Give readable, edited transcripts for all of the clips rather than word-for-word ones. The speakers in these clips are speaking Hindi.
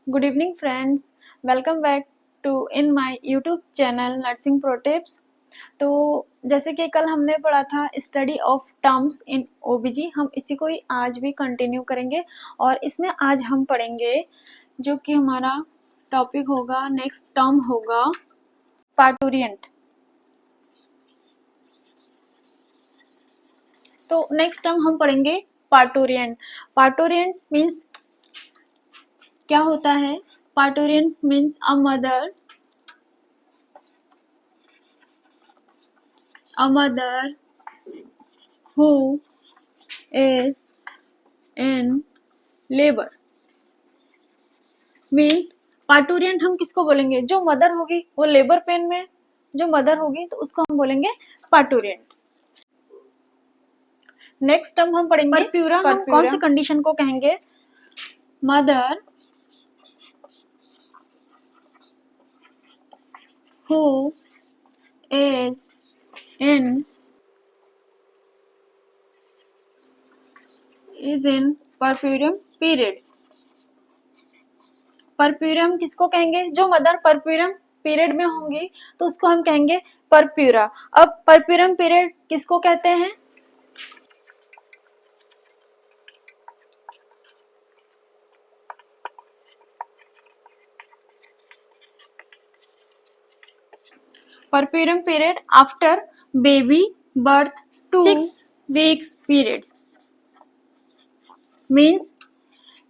Good evening friends, welcome back to in my YouTube channel nursing pro tips. तो जैसे कि कल हमने पढ़ा था study of terms in OBG, हम इसी को ही आज भी कंटिन्यू करेंगे और इसमें आज हम पढ़ेंगे जो कि हमारा टॉपिक होगा, नेक्स्ट टर्म होगा पार्टूरियंट। तो नेक्स्ट टर्म हम पढ़ेंगे पार्टूरियंट। पार्टूरियंट मीन्स क्या होता है? Parturients means a mother who is in labor। Means parturient हम किसको बोलेंगे? जो मदर होगी वो लेबर पेन में जो मदर होगी तो उसको हम बोलेंगे पार्टूरियंट। नेक्स्ट टर्म हम पढ़ेंगे परप्यूरा। हम कौन सी कंडीशन को कहेंगे? Mother who is in puerperium period. Puerperium किसको कहेंगे? जो मदर परप्यूरियम पीरियड में होंगी तो उसको हम कहेंगे परप्यूरा। अब परप्यूरियम पीरियड किसको कहते हैं? Puerperium period after baby birth 6 weeks period. Means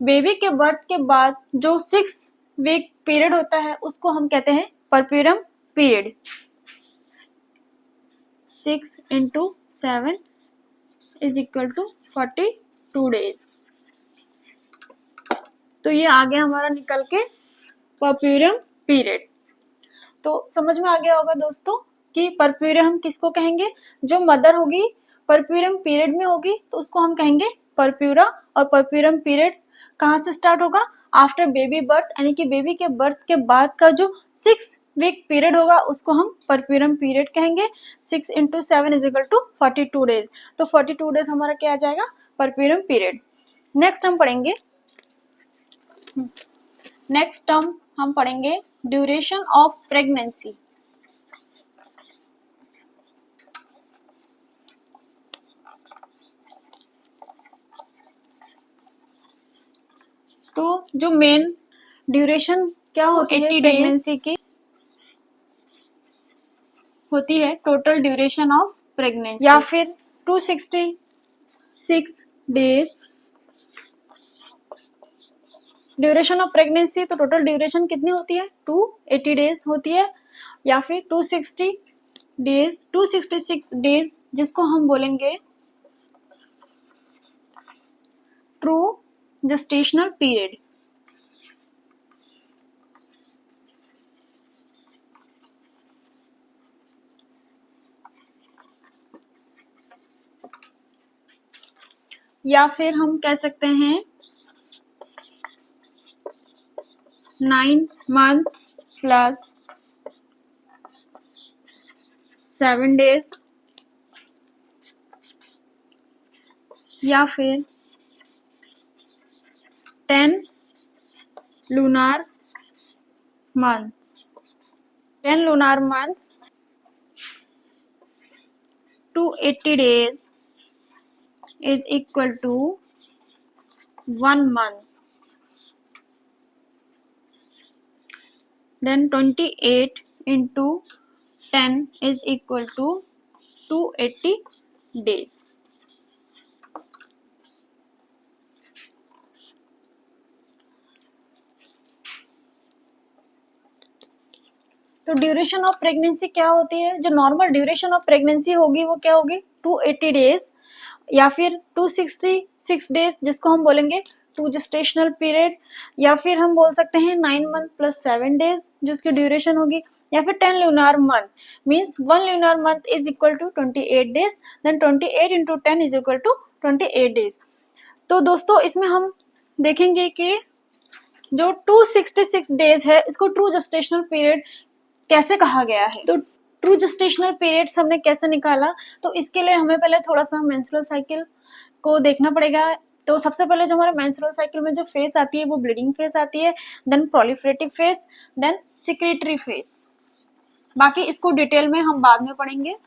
baby के बर्थ के बाद जो 6 वीक पीरियड होता है उसको हम कहते हैं puerperium period. 6 into 7 is equal to 42 days। तो ये आ गया हमारा निकल के परप्यूरियम पीरियड। तो समझ में आ गया होगा दोस्तों कि परप्यूरियम हम किसको कहेंगे? जो मदर होगी परप्यूरियम पीरियड में होगी तो उसको हम कहेंगे परप्यूरा। और परप्यूरियम पीरियड कहाँ से स्टार्ट होगा? आफ्टर बेबी बर्थ, यानी कि बेबी के बर्थ के बाद का जो 6 वीक पीरियड होगा उसको हम परप्यूरियम पीरियड कहेंगे। 6 into 7 is equal to 42 days. तो 42 डेज हमारा क्या आ जाएगा? Puerperium period. नेक्स्ट टर्म हम पढ़ेंगे ड्यूरेशन ऑफ प्रेगनेंसी। तो जो मेन ड्यूरेशन क्या होती है प्रेगनेंसी की? होती है टोटल ड्यूरेशन ऑफ प्रेगनेंसी या फिर 266 डेज ड्यूरेशन ऑफ प्रेगनेंसी। तो टोटल ड्यूरेशन कितनी होती है? 280 डेज होती है या फिर 266 डेज जिसको हम बोलेंगे ट्रू जेस्टेशनल पीरियड। या फिर हम कह सकते हैं 9 month plus 7 days या फिर 10 lunar months। 10 lunar months 280 days is equal to 1 month। Then 28 into 10 is equal to 280 days। तो ड्यूरेशन ऑफ प्रेगनेंसी क्या होती है? जो नॉर्मल ड्यूरेशन ऑफ प्रेगनेंसी होगी वो क्या होगी? 280 डेज या फिर 266 डेज जिसको हम बोलेंगे टू जेस्टेशनल पीरियड, या फिर हम बोल सकते हैं 9 मंथ प्लस 7 डेज जो उसकी ड्यूरेशन होगी, या फिर 10 lunar month। Means 1 lunar month is equal to 28 days. Then 28 into 10 is equal to 28 days. तो दोस्तों इसमें हम देखेंगे कि जो 266 डेज है इसको ट्रू जेस्टेशनल पीरियड कैसे कहा गया है। तो ट्रू जेस्टेशनल पीरियड हमने कैसे निकाला? तो इसके लिए हमें पहले थोड़ा सा मेंस्ट्रुअल साइकिल को देखना पड़ेगा। तो सबसे पहले जो हमारे मेंस्ट्रुअल साइकिल में जो फेज आती है वो ब्लीडिंग फेज आती है, then proliferative phase, then secretory phase. बाकी इसको डिटेल में हम बाद में पढ़ेंगे।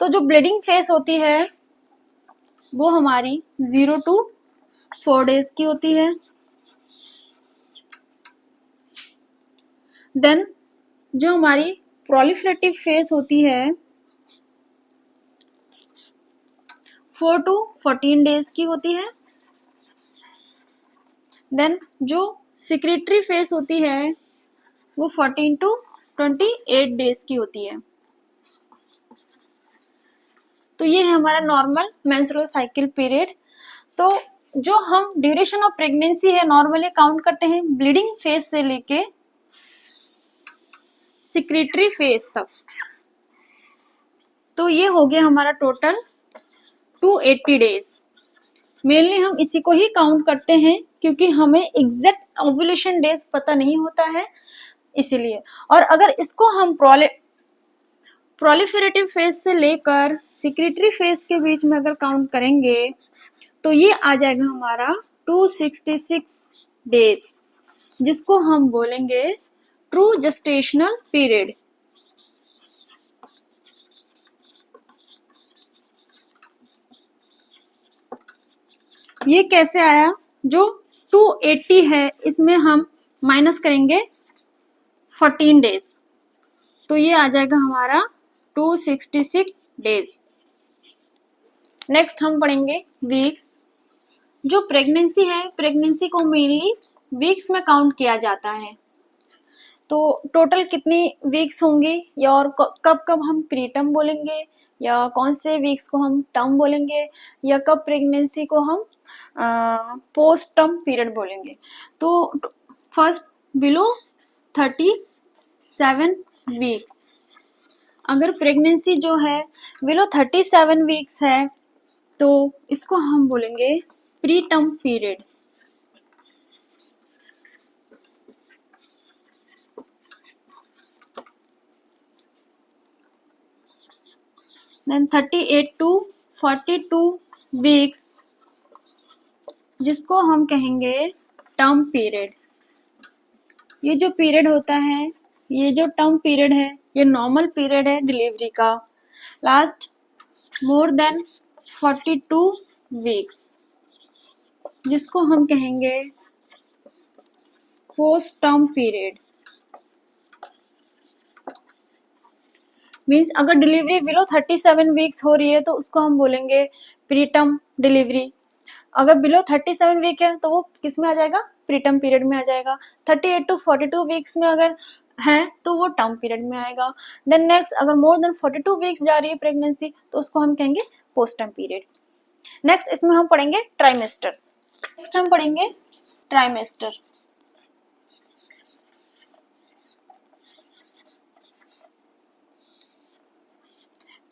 तो जो ब्लीडिंग फेज होती है वो हमारी 0 to 4 डेज की होती है। देन जो हमारी प्रोलिफरेटिव फेज होती है 4 to 14 डेज की होती है। देन जो सिक्रेटरी फेज होती है वो 14 to 28 डेज की होती है। तो ये है हमारा नॉर्मल मेंस्ट्रुअल साइकिल पीरियड। तो जो हम ड्यूरेशन ऑफ प्रेगनेंसी है नॉर्मली काउंट करते हैं ब्लीडिंग फेज से लेके सिक्रेटरी फेज तक। तो ये हो गया हमारा टोटल 280 डेज। मेनली हम इसी को ही काउंट करते हैं क्योंकि हमें एग्जैक्ट ओव्यूलेशन डेज पता नहीं होता है इसीलिए। और अगर इसको हम प्रोलिफरेटिव फेज से लेकर सिक्रेटरी फेज के बीच में अगर काउंट करेंगे तो ये आ जाएगा हमारा 266 डेज, जिसको हम बोलेंगे ट्रू जेस्टेशनल पीरियड। ये कैसे आया? जो 280 है इसमें हम माइनस करेंगे 14 डेज, तो ये आ जाएगा हमारा 266 डेज। नेक्स्ट हम पढ़ेंगे वीक्स। जो प्रेगनेंसी है, प्रेगनेंसी को मेनली वीक्स में काउंट किया जाता है। तो टोटल कितनी वीक्स होंगी या और कब कब हम प्रीटर्म बोलेंगे या कौन से वीक्स को हम टर्म बोलेंगे या कब प्रेगनेंसी को हम पोस्ट टर्म पीरियड बोलेंगे। तो फर्स्ट बिलो 37 वीक्स। अगर प्रेगनेंसी जो है बिलो 37 वीक्स है तो इसको हम बोलेंगे pre term period. Then 38 to 42 weeks जिसको हम कहेंगे टर्म पीरियड। ये जो पीरियड होता है, ये जो टर्म पीरियड है, ये नॉर्मल पीरियड है डिलीवरी का। लास्ट मोर देन 42 वीक्स जिसको हम कहेंगे पोस्ट टर्म पीरियड। मीन्स अगर डिलीवरी बिलो 37 वीक्स हो रही है तो उसको हम बोलेंगे प्री टर्म डिलीवरी। अगर बिलो 37 वीक है तो वो किस में आ जाएगा? प्रीटर्म पीरियड में आ जाएगा। 38 to 42 वीक्स में अगर है तो वो टर्म पीरियड में आएगा। देन नेक्स्ट अगर मोर देन 42 वीक्स जा रही है प्रेगनेंसी तो उसको हम कहेंगे पोस्ट टर्म पीरियड। नेक्स्ट इसमें हम पढ़ेंगे ट्राइमेस्टर। नेक्स्ट हम पढ़ेंगे ट्राइमेस्टर।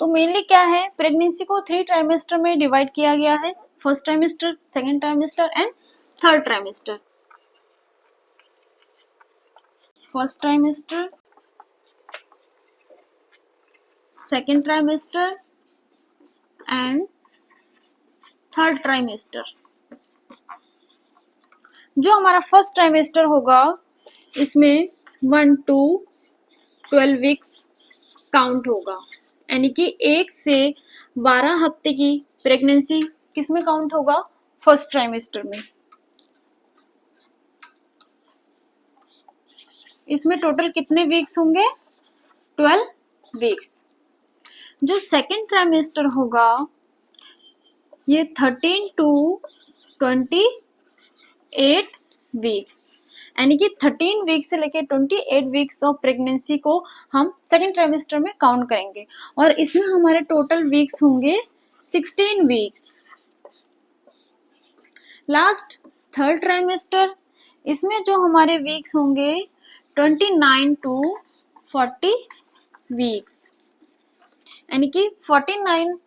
तो मेनली क्या है, प्रेगनेंसी को 3 ट्राइमेस्टर में डिवाइड किया गया है। First trimester, second trimester and third trimester. First trimester, second trimester and third trimester. जो हमारा फर्स्ट ट्राइमेस्टर होगा इसमें 1 to 12 वीक्स काउंट होगा, यानी कि 1 से 12 हफ्ते की प्रेगनेंसी किसमें काउंट होगा? फर्स्ट ट्राइमेस्टर में। इसमें टोटल कितने वीक्स होंगे? 12 वीक्स। जो सेकेंड ट्राइमेस्टर होगा ये 13 to 28 वीक्स, यानी कि 13 वीक से लेके 28 वीक्स ऑफ प्रेगनेंसी को हम सेकेंड ट्राइमेस्टर में काउंट करेंगे और इसमें हमारे टोटल वीक्स होंगे 16 वीक्स। लास्ट थर्ड ट्राइमेस्टर, इसमें जो हमारे वीक्स होंगे 29 to 40 वीक्स, यानी कि 29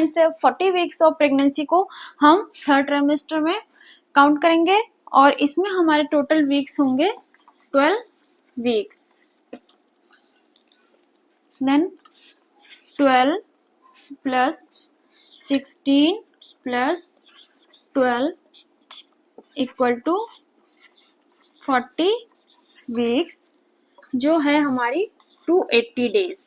से 40 वीक्स ऑफ प्रेगनेंसी को हम थर्ड ट्राइमेस्टर में काउंट करेंगे और इसमें हमारे टोटल वीक्स होंगे 12 weeks. Then 12 plus 16 plus 12 equal to 40 weeks, जो है हमारी 280 डेज,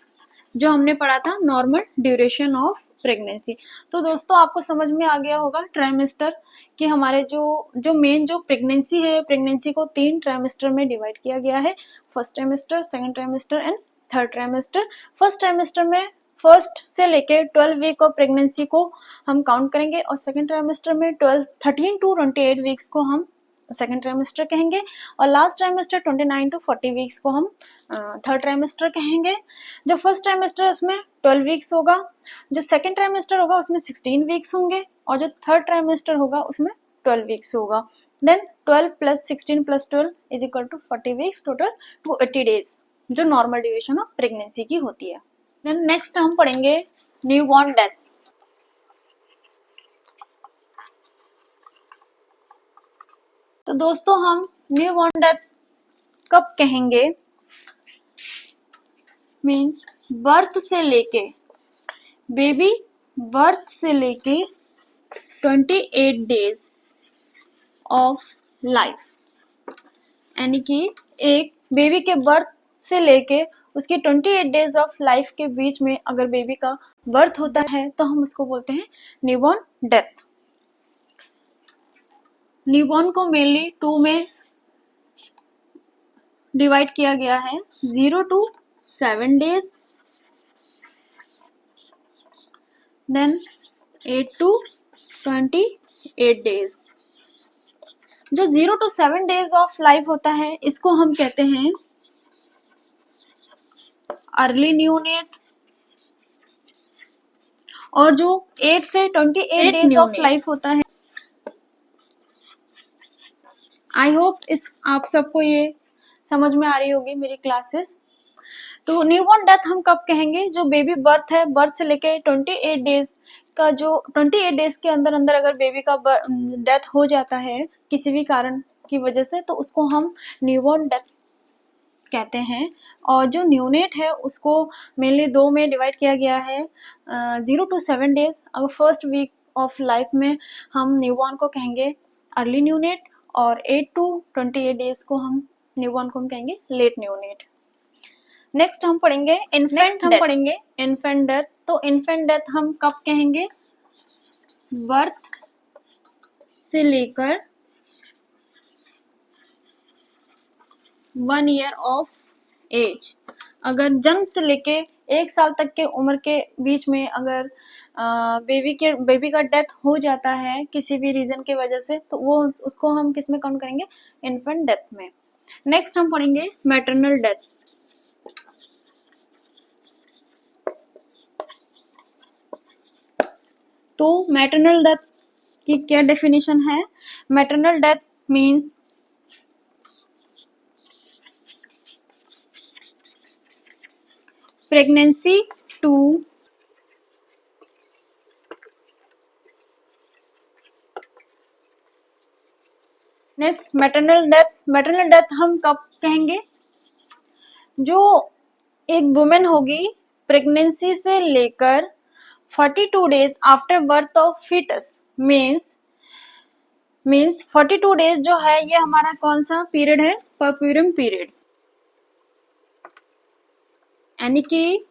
जो हमने पढ़ा था नॉर्मल ड्यूरेशन ऑफ प्रेगनेंसी। तो दोस्तों आपको समझ में आ गया होगा ट्राइमेस्टर कि हमारे जो मेन जो प्रेगनेंसी है, प्रेगनेंसी को 3 ट्राइमेस्टर में डिवाइड किया गया है, first trimester, second trimester and third trimester. First trimester में फर्स्ट से लेके 12 वीक ऑफ प्रेगनेंसी को हम काउंट करेंगे और सेकंड ट्राइमेस्टर में 13 टू 28 वीक्स को हम सेकंड ट्राइमेस्टर कहेंगे और लास्ट ट्राइमेस्टर 29 टू 40 वीक्स को हम थर्ड ट्राइमेस्टर कहेंगे। जो फर्स्ट ट्राइमेस्टर उसमें 12 वीक्स होगा, जो सेकंड ट्राइमेस्टर होगा उसमें 16 वीक्स होंगे और जो थर्ड ट्राइमेस्टर होगा उसमें 12 वीक्स होगा। Then 12 plus 16 plus 12 is equal to 40 weeks, total 280 days, जो नॉर्मल ड्यूरेशन ऑफ प्रेगनेंसी की होती है। देन नेक्स्ट हम पढ़ेंगे न्यूबॉर्न डेथ। तो दोस्तों हम न्यूबॉर्न डेथ कब कहेंगे, मीन्स बर्थ से लेके बेबी बर्थ से लेके 28 डेज ऑफ लाइफ, यानी कि एक बेबी के बर्थ से लेके उसके 28 डेज ऑफ लाइफ के बीच में अगर बेबी का बर्थ होता है तो हम उसको बोलते हैं न्यूबॉर्न डेथ। न्यूबॉर्न को मेनली 2 में डिवाइड किया गया है, 0 to 7 days, then 8 to 28 days. जो 0 to 7 डेज ऑफ लाइफ होता है इसको हम कहते हैं अर्ली न्यूनेट, और जो 8 से 28 डेज ऑफ लाइफ होता है, आई होप इस आप सबको ये समझ में आ रही होगी मेरी क्लासेस। तो न्यूबॉर्न डेथ हम कब कहेंगे, जो बेबी बर्थ है, बर्थ से लेके 28 डेज का, जो 28 डेज के अंदर अंदर अगर बेबी का डेथ हो जाता है किसी भी कारण की वजह से, तो उसको हम न्यूबॉर्न डेथ कहते हैं। और जो न्यूनेट है उसको मेनली 2 में डिवाइड किया गया है, 0 to 7 डेज। अगर फर्स्ट वीक ऑफ लाइफ में हम न्यूबॉर्न को कहेंगे अर्ली न्यूनेट और 8 to 28 डेज को हम न्यूबॉर्न को हम कहेंगे लेट न्यूनेट। नेक्स्ट हम पढ़ेंगे इन्फेंट डेथ। तो इन्फेंट डेथ हम कब कहेंगे, बर्थ से लेकर 1 ईयर ऑफ एज, अगर जन्म से लेके 1 साल तक के उम्र के बीच में अगर बेबी का डेथ हो जाता है किसी भी रीजन की वजह से, तो वो उसको हम किस में काउंट करेंगे, इन्फेंट डेथ में। नेक्स्ट हम पढ़ेंगे मैटरनल डेथ। तो मैटरनल डेथ की क्या डेफिनेशन है, maternal death means pregnancy to next maternal death हम कब कहेंगे, जो एक वुमेन होगी प्रेगनेंसी से लेकर 42 days after birth of foetus, means 42 days जो है ये हमारा कौन सा पीरियड है, परप्यूरियम पीरियड, यानी कि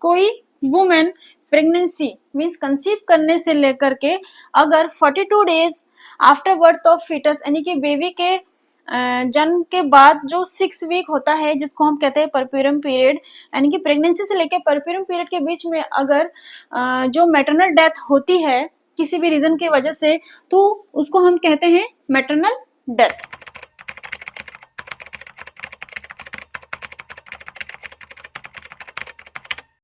कोई वुमेन प्रेगनेंसी मीन्स कंसीव करने से लेकर के अगर 42 days after birth of foetus, यानी कि बेबी के जन्म के बाद जो 6 वीक होता है जिसको हम कहते हैं परप्यूरियम पीरियड, यानी कि प्रेगनेंसी से लेकर परप्यूरियम पीरियड के बीच में अगर जो मैटरनल डेथ होती है किसी भी रीजन की वजह से, तो उसको हम कहते हैं मैटरनल डेथ।